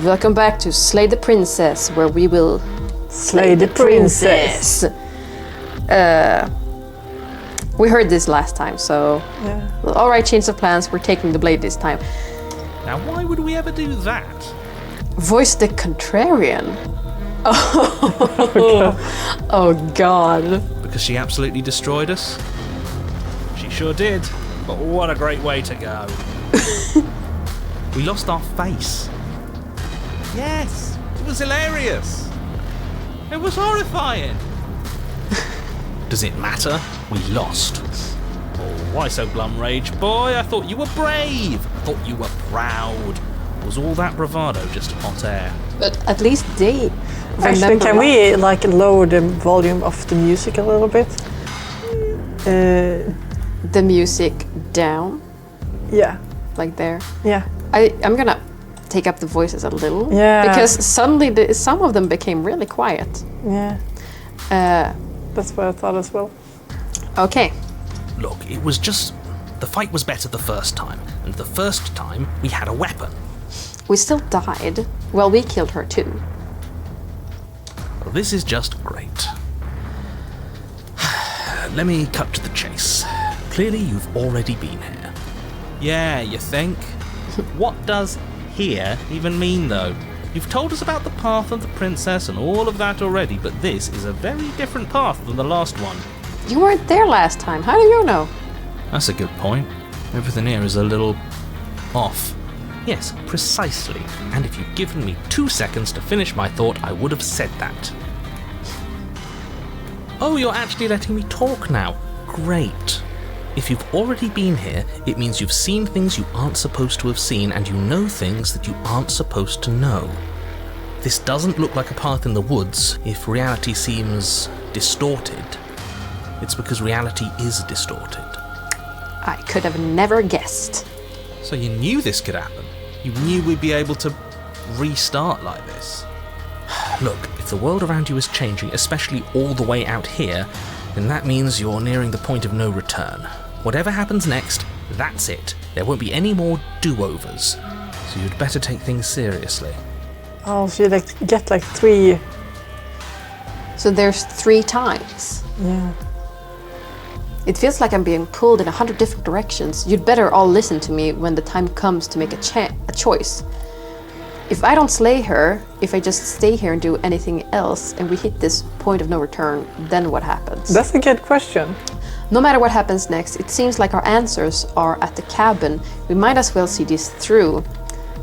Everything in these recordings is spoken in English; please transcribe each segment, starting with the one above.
Welcome back to Slay the Princess, where we will Slay the princess. We heard this last time, so Yeah. well, all right, change of plans. We're taking the blade this time. Now, why would we ever do that? Voice the contrarian. Oh God. Because she absolutely destroyed us? She sure did. But what a great way to go. We lost our face. Yes, it was hilarious. It was horrifying. Does it matter? We lost. Oh, why so glum, Rage Boy? I thought you were brave. I thought you were proud. Was all that bravado just hot air? But at least they Actually, remember. can we like lower the volume of the music a little bit? The music down, Yeah. like there. Yeah. I'm gonna take up the voices a little. Yeah. Because suddenly some of them became really quiet. Yeah. Uh, That's what I thought as well. okay. Look, it was just... The fight was better the first time. And the first time, we had a weapon. We still died. Well, we killed her too. Well, this is just great. Let me cut to the chase. Clearly, you've already been here. Yeah, you think? What does here even mean, though? You've told us about the path of the princess and all of that already, but this is a very different path than the last one. You weren't there last time. How do you know? That's a good point. Everything here is a little... off. Yes, precisely. And if you'd given me 2 seconds to finish my thought, I would have said that. Oh, you're actually letting me talk now. Great. If you've already been here, it means you've seen things you aren't supposed to have seen, and you know things that you aren't supposed to know. This doesn't look like a path in the woods if reality seems distorted. It's because reality is distorted. I could have never guessed. So you knew this could happen? You knew we'd be able to restart like this? Look, if the world around you is changing, especially all the way out here, then that means you're nearing the point of no return. Whatever happens next, that's it. There won't be any more do-overs. So you'd better take things seriously. Oh, so you get like 3. So there's 3 times. Yeah. It feels like I'm being pulled in 100 different directions. You'd better all listen to me when the time comes to make a choice. If I don't slay her, if I just stay here and do anything else, and we hit this point of no return, then what happens? That's a good question. No matter what happens next, it seems like our answers are at the cabin. We might as well see this through.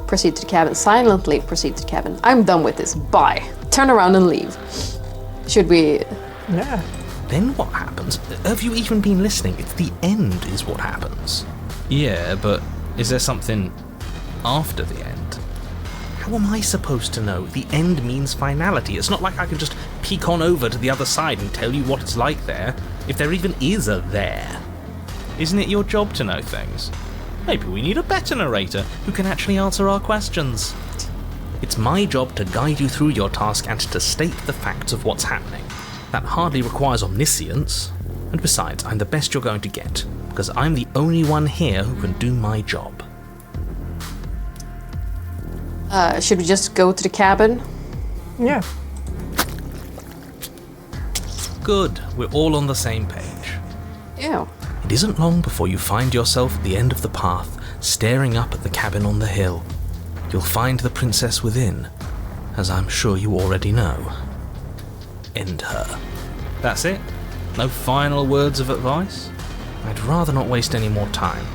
Proceed to the cabin. Silently proceed to the cabin. I'm done with this. Bye. Turn around and leave. Should we... Yeah. Then what happens? Have you even been listening? It's the end is what happens. Yeah, but is there something after the end? How am I supposed to know? The end means finality. It's not like I can just peek on over to the other side and tell you what it's like there, if there even is a there. Isn't it your job to know things? Maybe we need a better narrator who can actually answer our questions. It's my job to guide you through your task and to state the facts of what's happening. That hardly requires omniscience, and besides, I'm the best you're going to get, because I'm the only one here who can do my job. should we just go to the cabin? Yeah. Good, we're all on the same page. Yeah. It isn't long before you find yourself at the end of the path, staring up at the cabin on the hill. You'll find the princess within, as I'm sure you already know. End her. That's it? No final words of advice? I'd rather not waste any more time.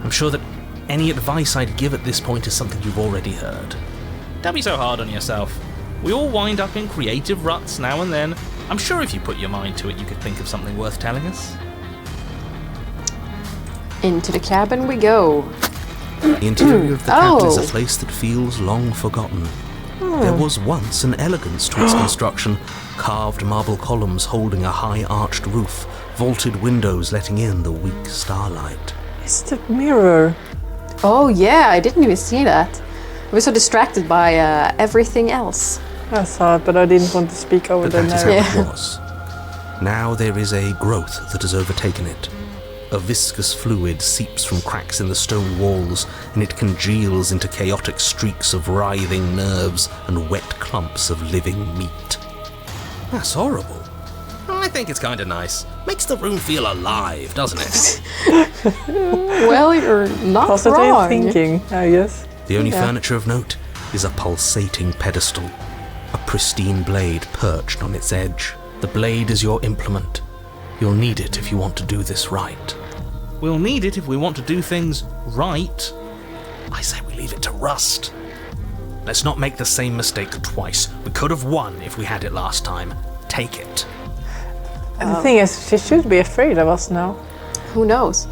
I'm sure that any advice I'd give at this point is something you've already heard. Don't be so hard on yourself. We all wind up in creative ruts now and then. I'm sure if you put your mind to it, you could think of something worth telling us. Into the cabin we go. The interior of the cabin is a Oh. place that feels long forgotten. There was once an elegance to its construction, carved marble columns holding a high arched roof, vaulted windows letting in the weak starlight. It's the mirror. Oh yeah, I didn't even see that. I was so distracted by everything else. I saw it, but I didn't want to speak over But the that is how narrative. it was. Now there is a growth that has overtaken it. A viscous fluid seeps from cracks in the stone walls, and it congeals into chaotic streaks of writhing nerves and wet clumps of living meat. That's horrible. I think it's kind of nice. Makes the room feel alive, doesn't it? Well, you're not Positive wrong. thinking, I guess. The only Yeah. furniture of note is a pulsating pedestal, a pristine blade perched on its edge. The blade is your implement. You'll need it if you want to do this right. We'll need it if we want to do things right. I say we leave it to rust. Let's not make the same mistake twice. We could have won if we had it last time. Take it. And the thing is, she should be afraid of us now. Who knows?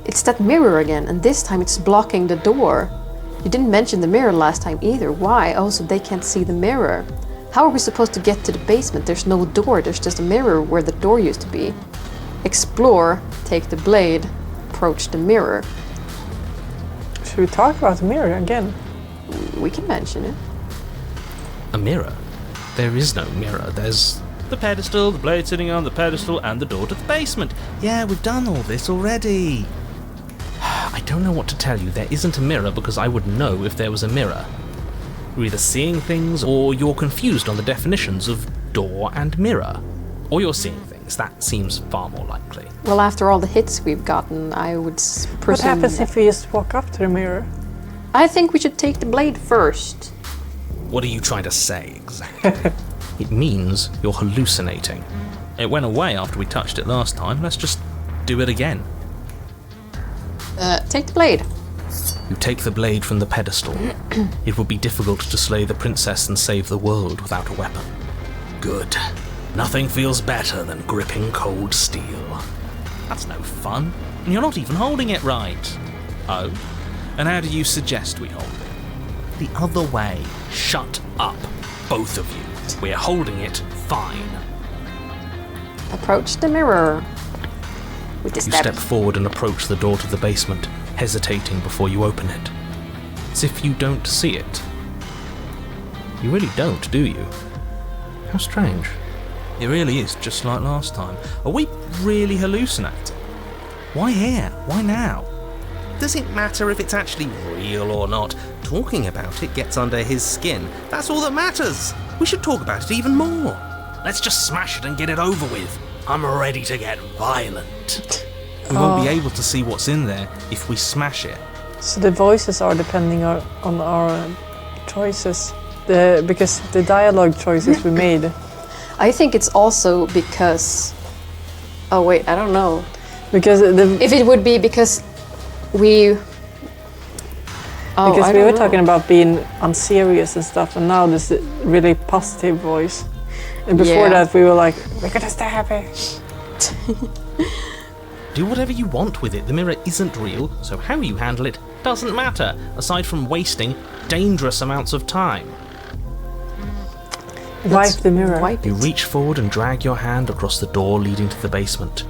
It's that mirror again, and this time it's blocking the door. You didn't mention the mirror last time either. Why? Oh, so they can't see the mirror. How are we supposed to get to the basement? There's no door, there's just a mirror where the door used to be. Explore, take the blade, approach the mirror. Should we talk about the mirror again? We can mention it. A mirror? There is no mirror. There's the pedestal, the blade sitting on the pedestal, and the door to the basement. Yeah, we've done all this already. I don't know what to tell you. There isn't a mirror because I would know if there was a mirror. You're either seeing things or you're confused on the definitions of door and mirror. Or you're seeing things. That seems far more likely. Well, after all the hits we've gotten, I would presume... What happens if we just walk up to the mirror? I think we should take the blade first. What are you trying to say exactly? It means you're hallucinating. It went away after we touched it last time. Let's just do it again. Take the blade. You take the blade from the pedestal. It would be difficult to slay the princess and save the world without a weapon. Good. Nothing feels better than gripping cold steel. That's no fun. And you're not even holding it right. Oh? And how do you suggest we hold it? The other way. Shut up, both of you. We're holding it fine. Approach the mirror. With the You step forward and approach the door to the basement, hesitating before you open it. As if you don't see it. You really don't, do you? How strange. It really is just like last time. Are we really hallucinating? Why here? Why now? Does it matter if it's actually real or not? Talking about it gets under his skin. That's all that matters. We should talk about it even more. Let's just smash it and get it over with. I'm ready to get violent. We won't be able to see what's in there if we smash it. So the voices are depending on our choices. Because the dialogue choices we made. I think it's also because... Oh wait, I don't know. Because If it would be because we... Oh, because I we don't were know. talking about being unserious and stuff, and now this really positive voice. And before Yeah. that, we were like, we're gonna stab it. Do whatever you want with it. The mirror isn't real, so how you handle it doesn't matter, aside from wasting dangerous amounts of time. Wipe the mirror. Wipe You it. reach forward and drag your hand across the door leading to the basement.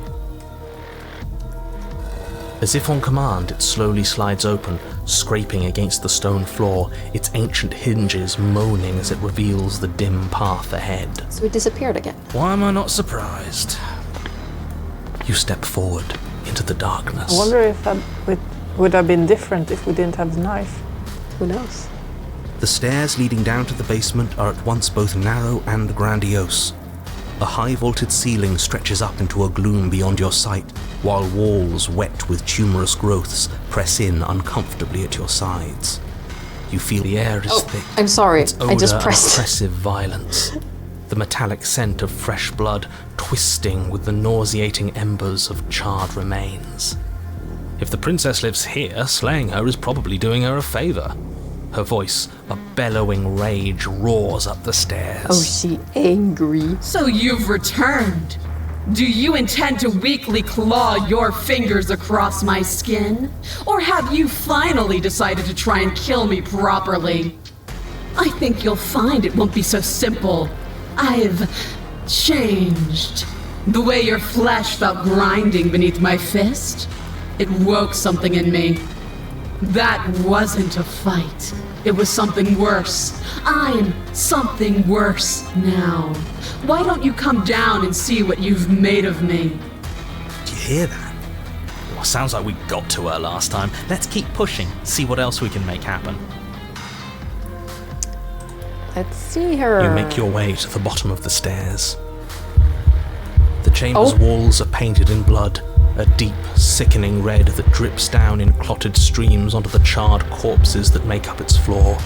As if on command, it slowly slides open, scraping against the stone floor, its ancient hinges moaning as it reveals the dim path ahead. So it disappeared again. Why am I not surprised? You step forward into the darkness. I wonder if that would have been different if we didn't have the knife. Who knows? The stairs leading down to the basement are at once both narrow and grandiose. A high-vaulted ceiling stretches up into a gloom beyond your sight, while walls wet with tumorous growths press in uncomfortably at your sides. You feel the air is thick. I'm sorry. Its I just odor pressed. oppressive violence. The metallic scent of fresh blood twisting with the nauseating embers of charred remains. If the princess lives here, slaying her is probably doing her a favor. Her voice, a bellowing rage, roars up the stairs. Oh, she angry. So you've returned. Do you intend to weakly claw your fingers across my skin? Or have you finally decided to try and kill me properly? I think you'll find it won't be so simple. I've changed. The way your flesh felt grinding beneath my fist, it woke something in me. That wasn't a fight. It was something worse. I'm something worse now. Why don't you come down and see what you've made of me? Do you hear that? You're sounds like we got to her last time. Let's keep pushing, see what else we can make happen. Let's see her. You make your way to the bottom of the stairs. The chamber's Oh. walls are painted in blood, a deep, sickening red that drips down in clotted streams onto the charred corpses that make up its floor.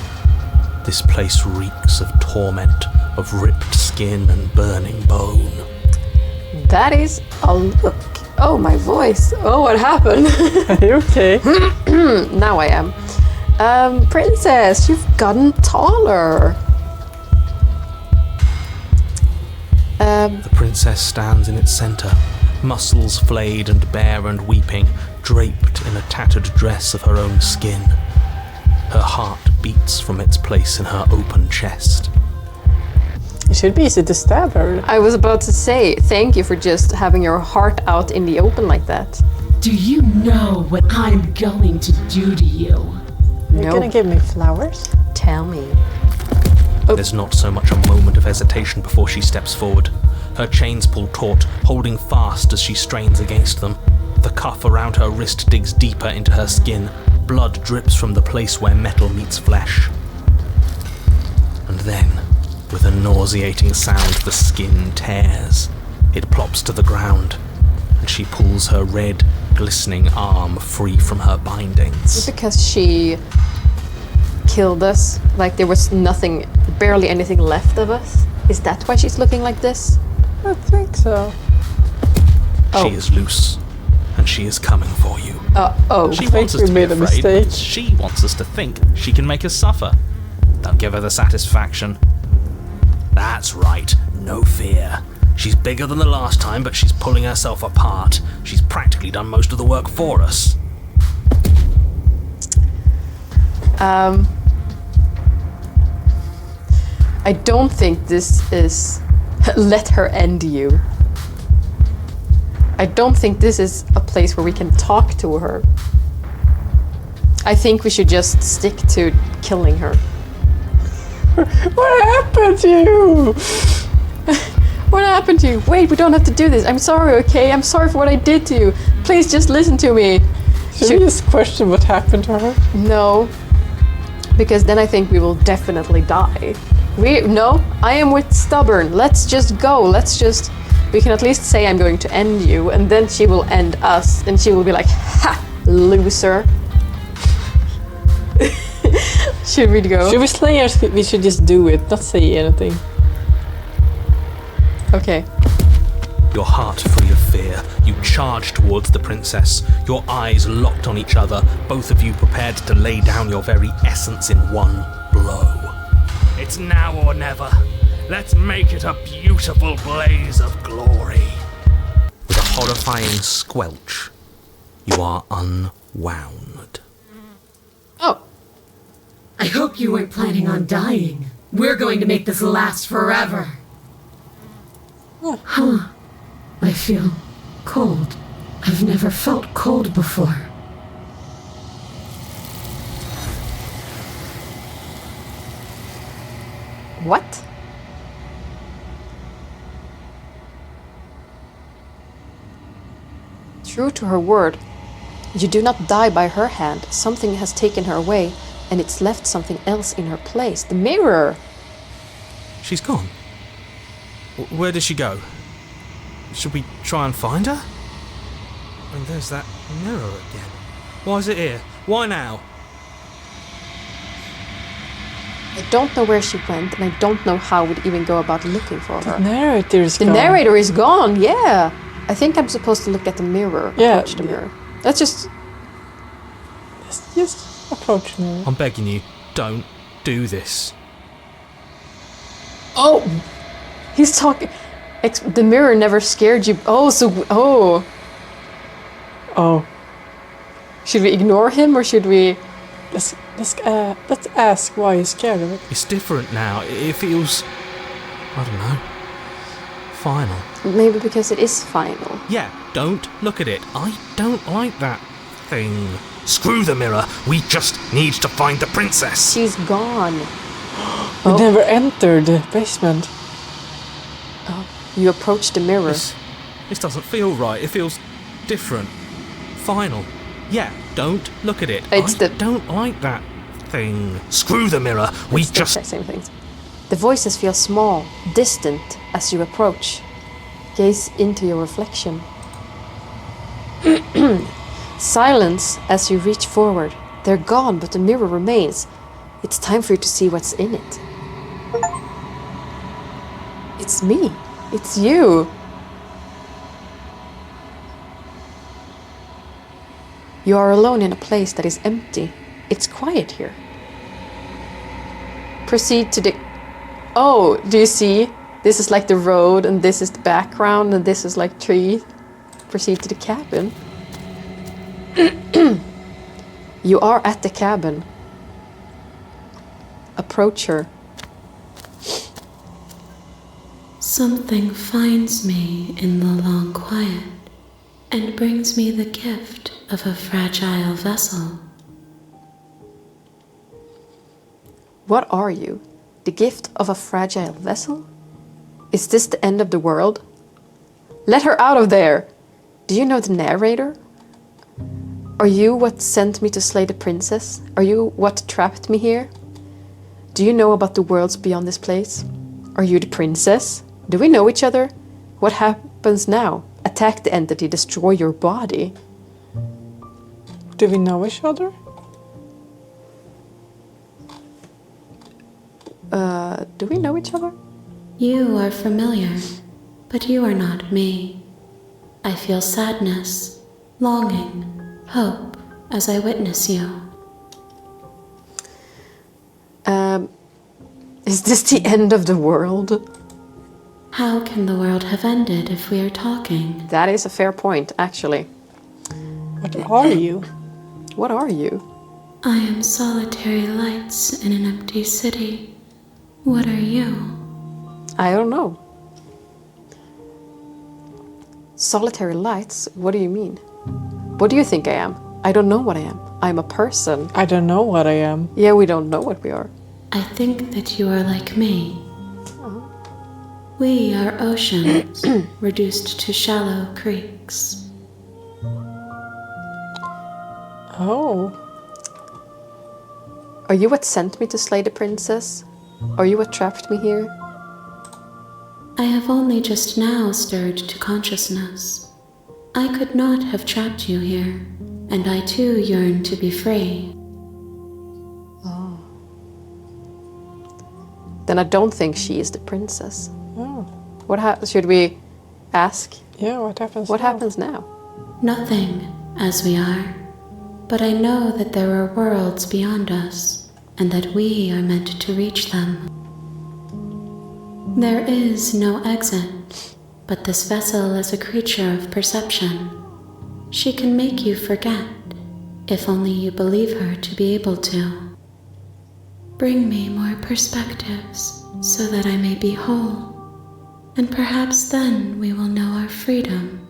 This place reeks of torment, of ripped skin and burning bone. That is a look. Oh, my voice. Oh, what happened? Are you okay? Now I am. Princess, you've gotten taller. The princess stands in its center, muscles flayed and bare and weeping, draped in a tattered dress of her own skin. Her heart beats from its place in her open chest. It should be easy to stab her. I was about to say, thank you for just having your heart out in the open like that. Do you know what I'm going to do to you? You're No. gonna give me flowers? Tell me. There's not so much a moment of hesitation before she steps forward. Her chains pull taut, holding fast as she strains against them. The cuff around her wrist digs deeper into her skin. Blood drips from the place where metal meets flesh. And then, with a nauseating sound, the skin tears. It plops to the ground, and she pulls her red, glistening arm free from her bindings. Because she killed us, like there was nothing, barely anything left of us. Is that why she's looking like this? I think so. Oh. She is loose, and she is coming for you. Oh. She think wants us we to be made a afraid, but mistake. she wants us to think she can make us suffer. Don't give her the satisfaction. That's right, no fear. She's bigger than the last time, but she's pulling herself apart. She's practically done most of the work for us. I don't think this is let her end you. I don't think this is a place where we can talk to her. I think we should just stick to killing her. What happened to you? What happened to you? Wait, we don't have to do this. I'm sorry, okay? I'm sorry for what I did to you. Please just listen to me. Should we just question what happened to her? No, because then I think we will definitely die. No, I am with stubborn. Let's just go. We can at least say I'm going to end you, and then she will end us, and she will be like, ha, loser. Should we go? Should we slay her? We should just do it, not say anything. Okay. Your heart free of fear, you charge towards the princess, your eyes locked on each other, both of you prepared to lay down your very essence in one blow. It's now or never. Let's make it a beautiful blaze of glory. With a horrifying squelch, you are unwound. Oh, I hope you weren't planning on dying. We're going to make this last forever. Huh. I feel cold. I've never felt cold before. what? True to her word, you do not die by her hand. Something has taken her away, and it's left something else in her place. The mirror. She's gone. Where did she go? Should we try and find her? And there's that mirror again. Why is it here? Why now? I don't know where she went, and I don't know how we'd even go about looking for her. Narrator is The gone. narrator is gone, yeah. I think I'm supposed to look at the mirror. Yeah. Approach the mirror. Let's just... Just approach me. I'm begging you, don't do this. Oh! He's talking... The mirror never scared you. Oh, so... Oh. Oh, Should we ignore him, or should we... let's ask why he's scared of it. It's different now. It feels... I don't know. Final. Maybe because it is final. Yeah, don't look at it. I don't like that thing. Screw the mirror. We just need to find the princess. She's gone. We never entered the basement. You approach the mirror. This doesn't feel right. It feels different. final. Yeah, don't look at it. It's I the- don't like that thing. Screw the mirror. We It's the just... exact same things. The voices feel small, distant as you approach. Gaze into your reflection. Silence as you reach forward. They're gone, but the mirror remains. It's time for you to see what's in it. It's me. It's you. You are alone in a place that is empty. It's quiet here. Proceed to the... Oh, do you see? This is like the road, and this is the background, and this is like tree. Proceed to the cabin. You are at the cabin. Approach her. Something finds me in the long quiet and brings me the gift of a fragile vessel. What are you? The gift of a fragile vessel? Is this the end of the world? Let her out of there! Do you know the narrator? Are you what sent me to slay the princess? Are you what trapped me here? Do you know about the worlds beyond this place? Are you the princess? Do we know each other? What happens now? Attack the entity, destroy your body. Do we know each other? Do we know each other? You are familiar, but you are not me. I feel sadness, longing, hope as I witness you. Is this the end of the world? How can the world have ended if we are talking? That is a fair point, actually. What are you? What are you? I am solitary lights in an empty city. What are you? I don't know. Solitary lights? What do you mean? What do you think I am? I don't know what I am. I'm a person. I don't know what I am. Yeah, we don't know what we are. I think that you are like me. We are oceans, reduced to shallow creeks. Oh. Are you what sent me to slay the princess? Are you what trapped me here? I have only just now stirred to consciousness. I could not have trapped you here, and I too yearn to be free. Then I don't think she is the princess. Oh. What should we ask? Yeah, what happens What now? happens now? Nothing, as we are. But I know that there are worlds beyond us, and that we are meant to reach them. There is no exit, but this vessel is a creature of perception. She can make you forget, if only you believe her to be able to. Bring me more perspectives, so that I may be whole, and perhaps then we will know our freedom.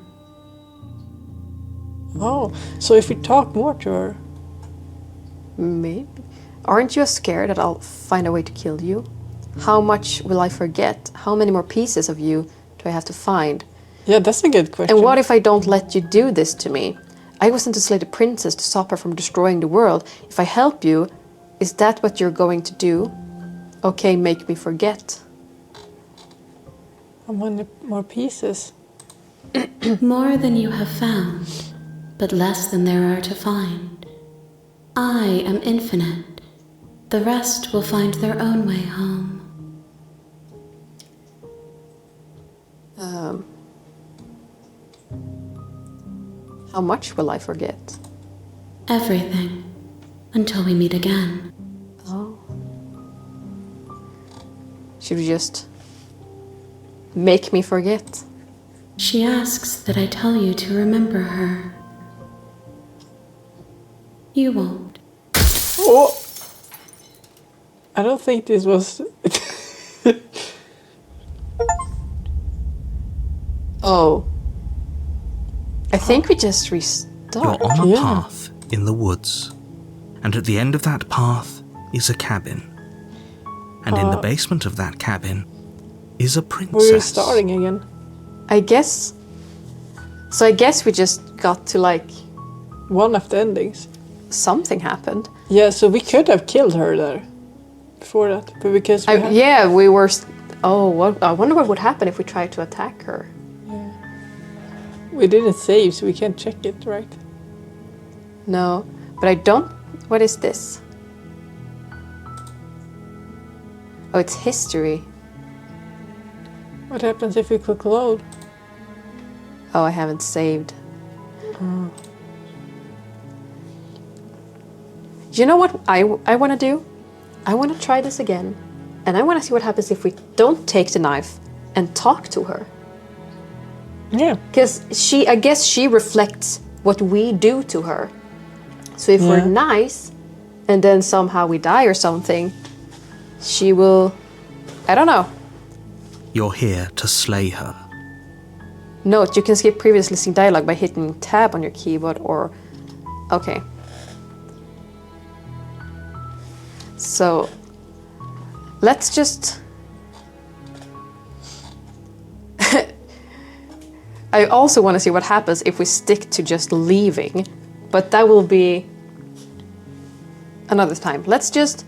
Oh, so if we talk more to her, Maybe. Aren't you scared that I'll find a way to kill you? How much will I forget? How many more pieces of you do I have to find? yeah, that's a good question. And what if I don't let you do this to me? I wasn't to slay the princess to stop her from destroying the world. If I help you, is that what you're going to do? Okay, make me forget. How many more pieces? More than you have found, but less than there are to find. I am infinite. The rest will find their own way home. How much will I forget? Everything. Until we meet again. Oh. Should we just make me forget? She asks that I tell you to remember her. You won't. Oh! I don't think this was... Oh. I think we just You're restart. on a Yeah. path in the woods, and at the end of that path is a cabin. And in the basement of that cabin is a princess. We're starting again. I guess. So I guess we just got to like one of the endings. Something happened. Yeah, so we could have killed her there before that, but because we had- Yeah, we were. Oh, what? I wonder what would happen if we tried to attack her. we didn't save, so we can't check it, right? No, but I don't. What is this? Oh, it's history. What happens if we click load? Oh, I haven't saved. You know what I want to do? I want to try this again. And I want to see what happens if we don't take the knife and talk to her. Yeah. Because I guess she reflects what we do to her. So if we're nice and then somehow we die or something, she will, I don't know. You're here to slay her. Note, you can skip previously seen dialogue by hitting tab on your keyboard or... Okay. So, let's just... I also want to see what happens if we stick to just leaving, but that will be another time. Let's just...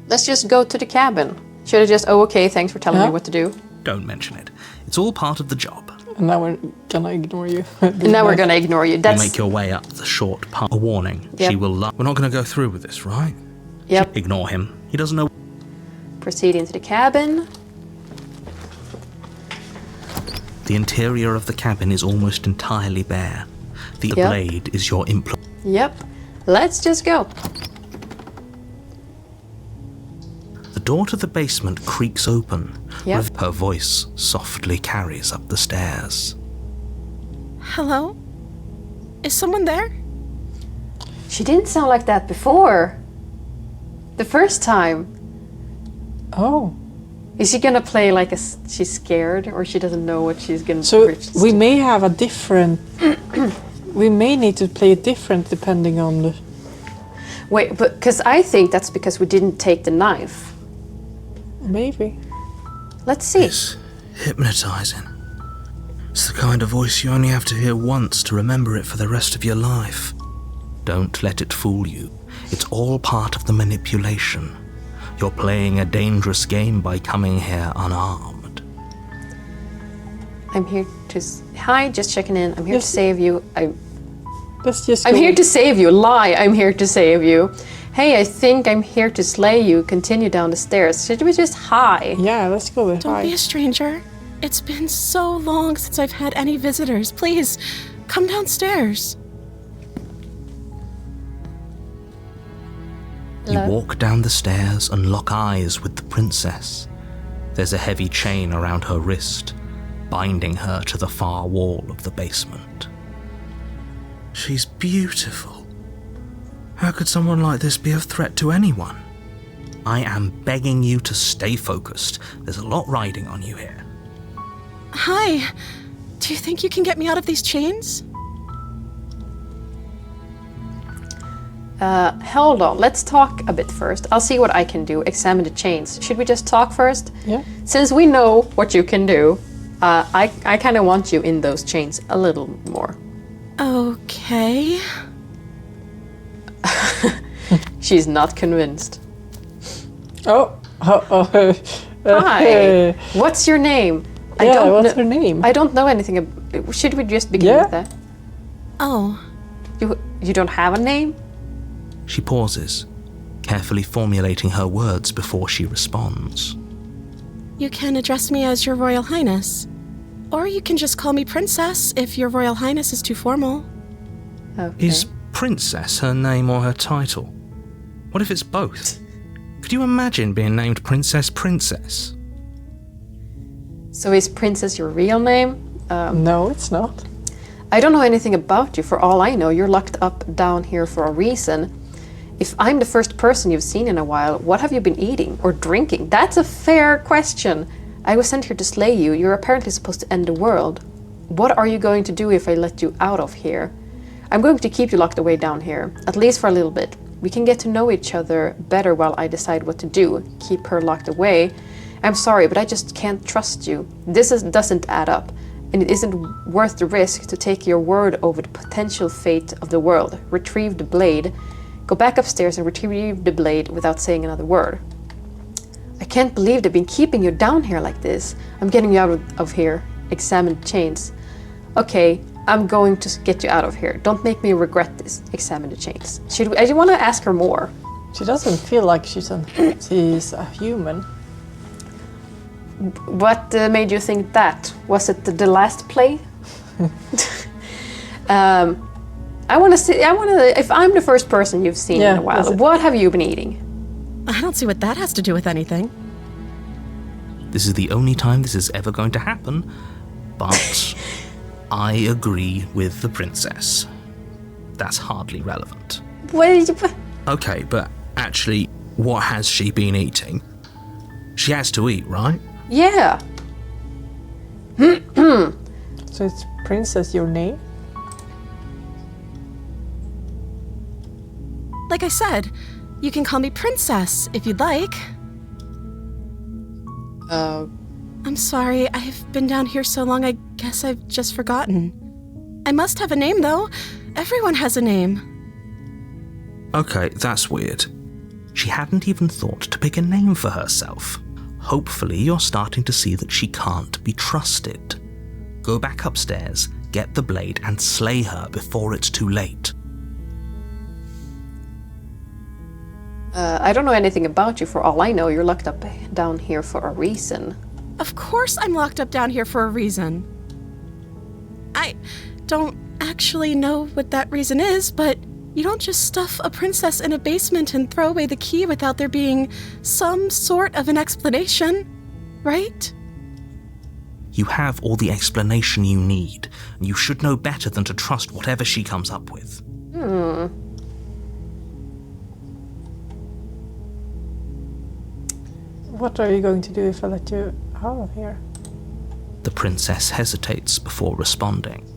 let's just go to the cabin. Should I just... Oh, okay, thanks for telling me what to do. Don't mention it. It's all part of the job. And now we're gonna ignore you. And now we're gonna ignore you. You That's... make your way up the short path. A warning. Yep. She will We're not going to go through with this, right? Yep. Ignore him. He doesn't know. Proceed into the cabin. The interior of the cabin is almost entirely bare. The Yep. blade is your implement. Yep. Let's just go. The door to the basement creaks open. Yep. Her voice softly carries up the stairs. Hello? Is someone there? She didn't sound like that before. The first time. Oh. Is she gonna play like she's scared or she doesn't know what she's gonna So reach? we may have a different... we may need to play it different depending on the... Wait, but because I think that's because we didn't take the knife. Maybe. Let's see. It's hypnotizing. It's the kind of voice you only have to hear once to remember it for the rest of your life. Don't let it fool you. It's all part of the manipulation. You're playing a dangerous game by coming here unarmed. I'm here to... Hi, just checking in. I'm here to save you. Let's just I'm go here with- to save you. Lie, I'm here to save you. Hey, I think I'm here to slay you. Continue down the stairs. Should we just hi? Yeah, let's go with Don't be hi. a stranger. It's been so long since I've had any visitors. Please, come downstairs. You walk down the stairs and lock eyes with the princess. There's a heavy chain around her wrist, binding her to the far wall of the basement. She's beautiful. How could someone like this be a threat to anyone? I am begging you to stay focused. There's a lot riding on you here. Hi. Do you think you can get me out of these chains? Hold on. Let's talk a bit first. I'll see what I can do. Examine the chains. Should we just talk first? Yeah. Since we know what you can do, I kind of want you in those chains a little more. Okay. She's not convinced. Oh. Hi. What's your name? Yeah, what's her name? I don't know anything. Should we just begin Yeah. with that? Oh. You don't have a name? She pauses, carefully formulating her words before she responds. You can address me as Your Royal Highness. Or you can just call me Princess if Your Royal Highness is too formal. Okay. Is Princess her name or her title? What if it's both? Could you imagine being named Princess Princess? So is Princess your real name? No, it's not. I don't know anything about you. For all I know, you're locked up down here for a reason. If I'm the first person you've seen in a while, what have you been eating or drinking? That's a fair question. I was sent here to slay you. You're apparently supposed to end the world. What are you going to do if I let you out of here? I'm going to keep you locked away down here, at least for a little bit. We can get to know each other better while I decide what to do. Keep her locked away. I'm sorry, but I just can't trust you. Doesn't add up, and it isn't worth the risk to take your word over the potential fate of the world. Retrieve the blade. Go back upstairs and retrieve the blade without saying another word. I can't believe they've been keeping you down here like this. I'm getting you out of here. Examine the chains. Okay, I'm going to get you out of here. Don't make me regret this. Examine the chains. I want to ask her more. She doesn't feel like she's a human. What made you think that? Was it the last play? I want to see. If I'm the first person you've seen in a while, what have you been eating? I don't see what that has to do with anything. This is the only time this is ever going to happen, but I agree with the princess. That's hardly relevant. Okay, but actually, what has she been eating? She has to eat, right? Yeah. So it's Princess your name? Like I said, you can call me Princess if you'd like. I'm sorry, I've been down here so long, I guess I've just forgotten. I must have a name, though. Everyone has a name. Okay, that's weird. She hadn't even thought to pick a name for herself. Hopefully you're starting to see that she can't be trusted. Go back upstairs, get the blade, and slay her before it's too late. I don't know anything about you. For all I know, you're locked up down here for a reason. Of course I'm locked up down here for a reason. I don't actually know what that reason is, but you don't just stuff a princess in a basement and throw away the key without there being some sort of an explanation, right? You have all the explanation you need, and you should know better than to trust whatever she comes up with. What are you going to do if I let you out of here? The princess hesitates before responding.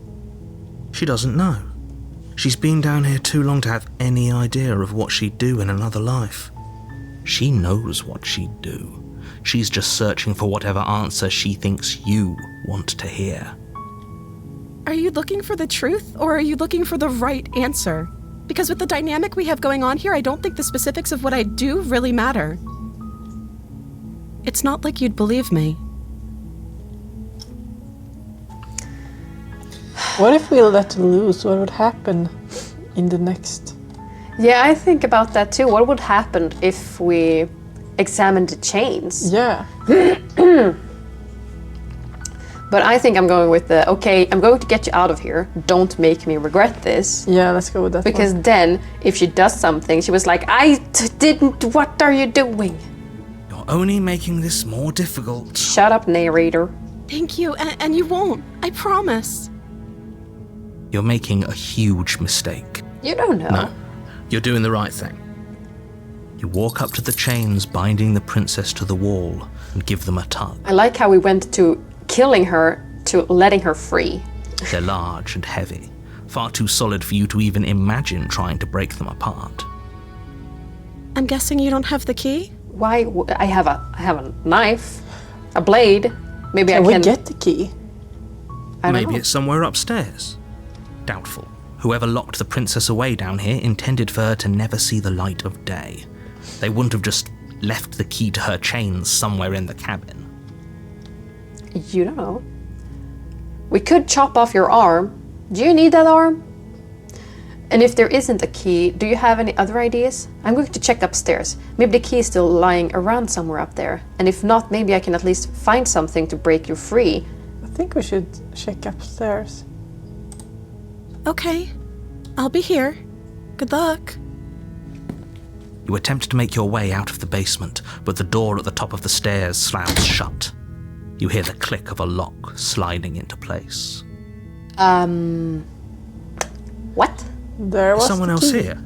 She doesn't know. She's been down here too long to have any idea of what she'd do in another life. She knows what she'd do. She's just searching for whatever answer she thinks you want to hear. Are you looking for the truth, or are you looking for the right answer? Because with the dynamic we have going on here, I don't think the specifics of what I do really matter. It's not like you'd believe me. What if we let loose? What would happen in the next? Yeah, I think about that too. What would happen if we examined the chains? Yeah. But I think I'm going with the, okay, I'm going to get you out of here. Don't make me regret this. Yeah, let's go with that Because one. then, if she does something, she was like, didn't, what are you doing? You're only making this more difficult. Shut up, narrator. Thank you, and you won't. I promise. You're making a huge mistake. You don't know. No, you're doing the right thing. You walk up to the chains binding the princess to the wall and give them a tug. I like how we went to killing her to letting her free. They're large and heavy, far too solid for you to even imagine trying to break them apart. I'm guessing you don't have the key? Why? I have a knife, a blade. Maybe Can I we can get the key? I don't Maybe know. it's somewhere upstairs. Doubtful. Whoever locked the princess away down here intended for her to never see the light of day. They wouldn't have just left the key to her chains somewhere in the cabin. You don't know. We could chop off your arm. Do you need that arm? And if there isn't a key, do you have any other ideas? I'm going to check upstairs. Maybe the key is still lying around somewhere up there. And if not, maybe I can at least find something to break you free. I think we should check upstairs. Okay. I'll be here. Good luck. You attempt to make your way out of the basement, but the door at the top of the stairs slams shut. You hear the click of a lock sliding into place. What? There was Someone the else key. here?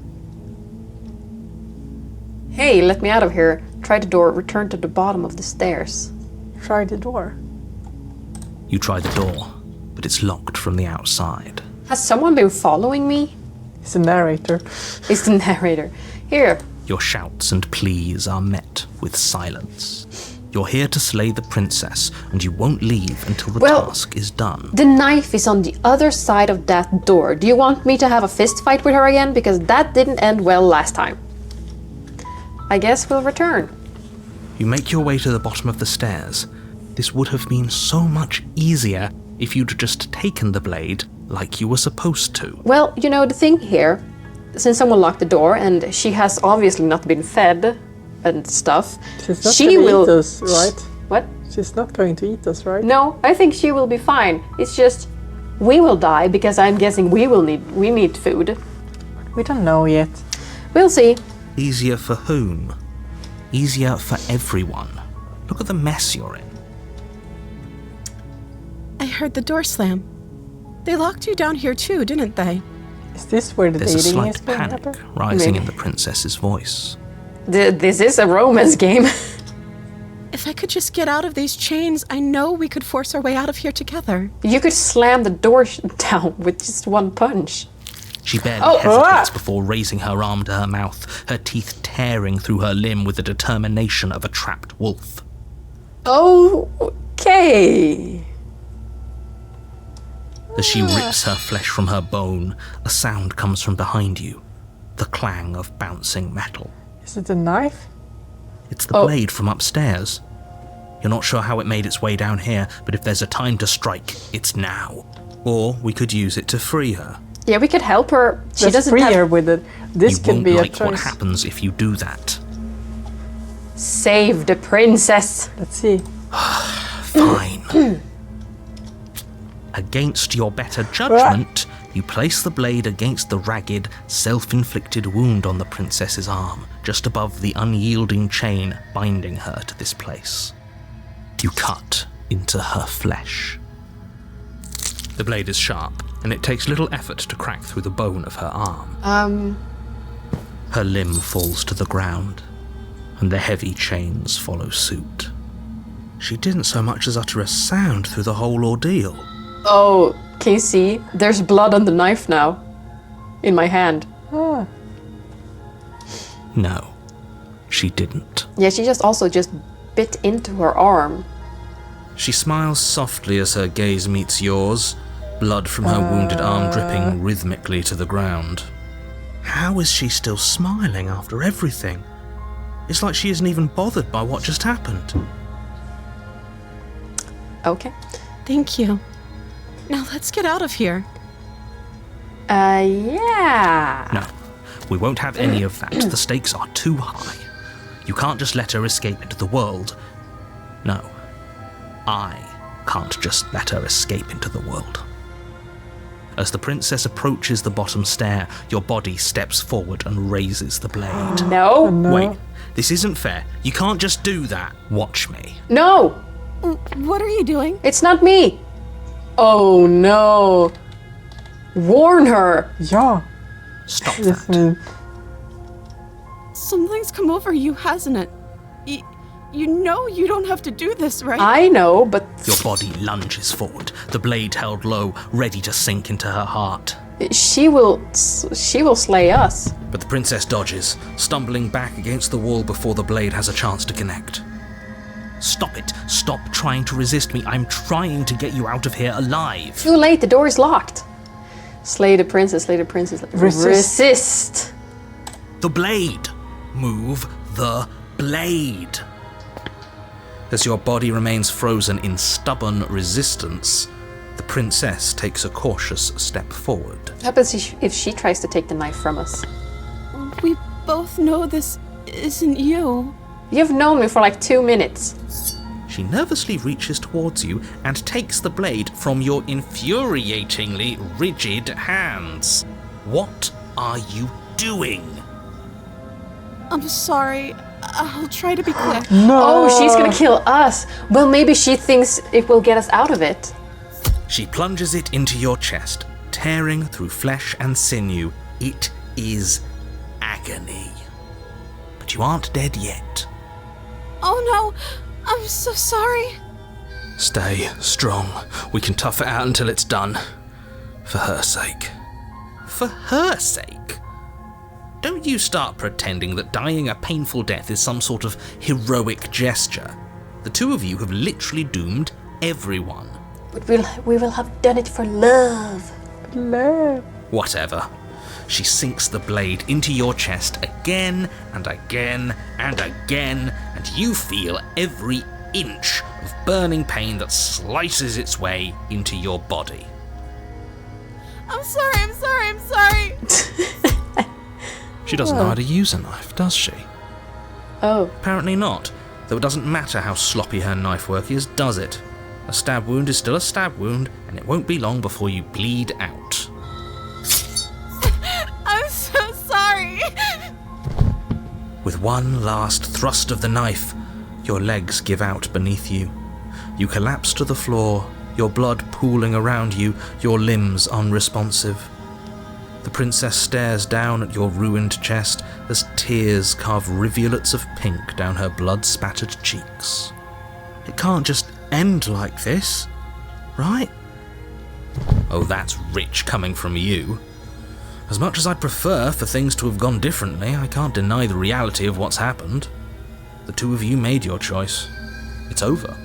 Hey, let me out of here. Try the door, return to the bottom of the stairs. Try the door. You try the door, but it's locked from the outside. Has someone been following me? It's a narrator. It's the narrator. Here. Your shouts and pleas are met with silence. You're here to slay the princess, and you won't leave until the Well- task is done. The knife is on the other side of that door. Do you want me to have a fist fight with her again? Because that didn't end well last time. I guess we'll return. You make your way to the bottom of the stairs. This would have been so much easier if you'd just taken the blade like you were supposed to. Well, you know, the thing here, since someone locked the door and she has obviously not been fed and stuff, She's not she gonna will... eat us, right? What? She's not going to eat us, right? No, I think she will be fine. It's just we will die because I'm guessing we need food. We don't know yet. We'll see. Easier for whom? Easier for everyone. Look at the mess you're in. I heard the door slam. They locked you down here too, didn't they? Is this where the There's a dating is slight going to panic happen? rising Maybe. in the princess's voice. This is a romance game. If I could just get out of these chains, I know we could force our way out of here together. You could slam the door down with just one punch. She barely Oh, hesitates before raising her arm to her mouth, her teeth tearing through her limb with the determination of a trapped wolf. Okay. As she rips her flesh from her bone, a sound comes from behind you. The clang of bouncing metal. Is it a knife? It's the blade from upstairs. You're not sure how it made its way down here, but if there's a time to strike, it's now. Or we could use it to free her. Yeah, we could help her. She Let's doesn't free have... her with it. This You could won't be a like what choice. happens if you do that. Save the princess. Let's see. Fine. Against your better judgment, you place the blade against the ragged, self-inflicted wound on the princess's arm, just above the unyielding chain binding her to this place. You cut into her flesh. The blade is sharp, and it takes little effort to crack through the bone of her arm. Her limb falls to the ground, and the heavy chains follow suit. She didn't so much as utter a sound through the whole ordeal. Oh, can you see? There's blood on the knife now. In my hand. No, she didn't. Yeah, she also just bit into her arm. She smiles softly as her gaze meets yours, blood from her wounded arm dripping rhythmically to the ground. How is she still smiling after everything? It's like she isn't even bothered by what just happened. Okay. Thank you. Now let's get out of here. Yeah. No, we won't have any of that. The stakes are too high. You can't just let her escape into the world. No, I can't just let her escape into the world. As the princess approaches the bottom stair, your body steps forward and raises the blade. No. Wait, this isn't fair. You can't just do that. Watch me. No. What are you doing? It's not me. Oh no. Warn her. Ja, Stop just that. Something's come over you, hasn't it? You know you don't have to do this, right? I know, but Your body lunges forward, the blade held low, ready to sink into her heart. she will slay us. But the princess dodges, stumbling back against the wall before the blade has a chance to connect. Stop it. Stop trying to resist me. I'm trying to get you out of here alive. Too late, the door is locked. Slay the princess, slay the princess. Resist. The blade. Move the blade. As your body remains frozen in stubborn resistance, the princess takes a cautious step forward. What happens if she tries to take the knife from us? We both know this isn't you. You've known me for like 2 minutes. She nervously reaches towards you and takes the blade from your infuriatingly rigid hands. What are you doing? I'm sorry. I'll try to be quick. Oh, she's gonna kill us. Well, maybe she thinks it will get us out of it. She plunges it into your chest, tearing through flesh and sinew. It is agony. But you aren't dead yet. Oh no, I'm so sorry. Stay strong. We can tough it out until it's done. For her sake. For her sake? Don't you start pretending that dying a painful death is some sort of heroic gesture. The two of you have literally doomed everyone. But we will have done it for love. Whatever. She sinks the blade into your chest again and again and again, and you feel every inch of burning pain that slices its way into your body. I'm sorry. She doesn't know how to use a knife, does she? Oh. Apparently not, though it doesn't matter how sloppy her knife work is, does it? A stab wound is still a stab wound, and it won't be long before you bleed out. I'm so sorry. With one last thrust of the knife, your legs give out beneath you. You collapse to the floor, your blood pooling around you, your limbs unresponsive. The princess stares down at your ruined chest as tears carve rivulets of pink down her blood-spattered cheeks. It can't just end like this, right? Oh, that's rich coming from you. As much as I'd prefer for things to have gone differently, I can't deny the reality of what's happened. The two of you made your choice. It's over.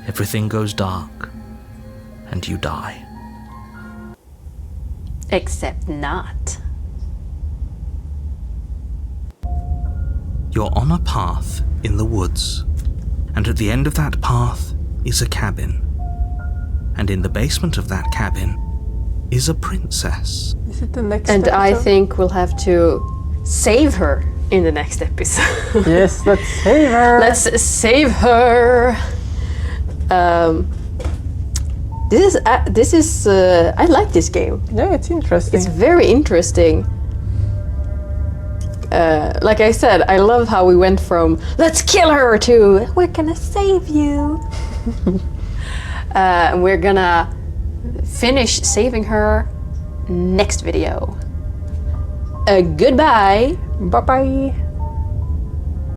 Everything goes dark, and you die. Except not. You're on a path in the woods, and at the end of that path is a cabin. And in the basement of that cabin is a princess. Is it the next And episode? I think we'll have to save her in the next episode. Yes, let's save her. Let's save her. This is I like this game. Yeah, it's interesting. It's very interesting. Like I said, I love how we went from let's kill her to we're gonna save you. And we're gonna finish saving her next video. Goodbye. Bye-bye.